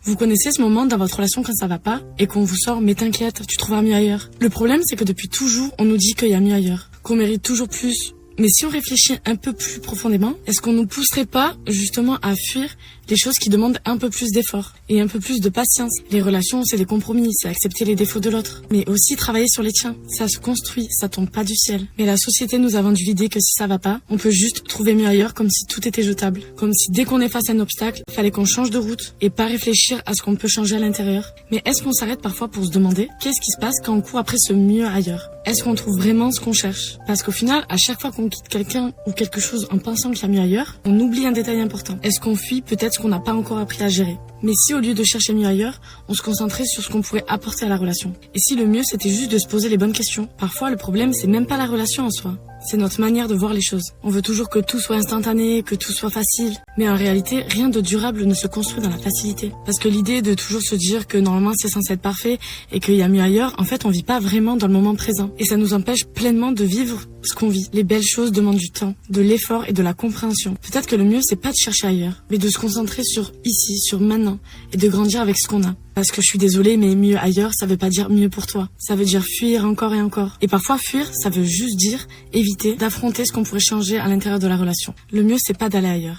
Vous connaissez ce moment dans votre relation quand ça va pas et qu'on vous sort mais t'inquiète, tu trouveras mieux ailleurs. Le problème c'est que depuis toujours on nous dit qu'il y a mieux ailleurs, qu'on mérite toujours plus. Mais si on réfléchit un peu plus profondément, est-ce qu'on nous pousserait pas justement à fuir les choses qui demandent un peu plus d'effort et un peu plus de patience? Les relations, c'est des compromis, c'est accepter les défauts de l'autre, mais aussi travailler sur les tiens. Ça se construit, ça tombe pas du ciel. Mais la société nous a vendu l'idée que si ça va pas, on peut juste trouver mieux ailleurs, comme si tout était jetable. Comme si dès qu'on est face à un obstacle, fallait qu'on change de route et pas réfléchir à ce qu'on peut changer à l'intérieur. Mais est-ce qu'on s'arrête parfois pour se demander qu'est-ce qui se passe quand on court après ce mieux ailleurs? Est-ce qu'on trouve vraiment ce qu'on cherche? Parce qu'au final, à chaque fois qu'on quitte quelqu'un ou quelque chose en pensant qu'il y a mieux ailleurs, on oublie un détail important. Est-ce qu'on fuit peut-être ce qu'on n'a pas encore appris à gérer? Mais si au lieu de chercher mieux ailleurs, on se concentrait sur ce qu'on pourrait apporter à la relation? Et si le mieux c'était juste de se poser les bonnes questions? Parfois le problème c'est même pas la relation en soi, c'est notre manière de voir les choses. On veut toujours que tout soit instantané, que tout soit facile. Mais en réalité, rien de durable ne se construit dans la facilité. Parce que l'idée de toujours se dire que normalement c'est censé être parfait et qu'il y a mieux ailleurs, en fait on vit pas vraiment dans le moment présent. Et ça nous empêche pleinement de vivre ce qu'on vit. Les belles choses demandent du temps, de l'effort et de la compréhension. Peut-être que le mieux c'est pas de chercher ailleurs, mais de se concentrer sur ici, sur maintenant, et de grandir avec ce qu'on a. Parce que je suis désolée, mais mieux ailleurs, ça veut pas dire mieux pour toi. Ça veut dire fuir encore et encore. Et parfois fuir, ça veut juste dire éviter d'affronter ce qu'on pourrait changer à l'intérieur de la relation. Le mieux c'est pas d'aller ailleurs.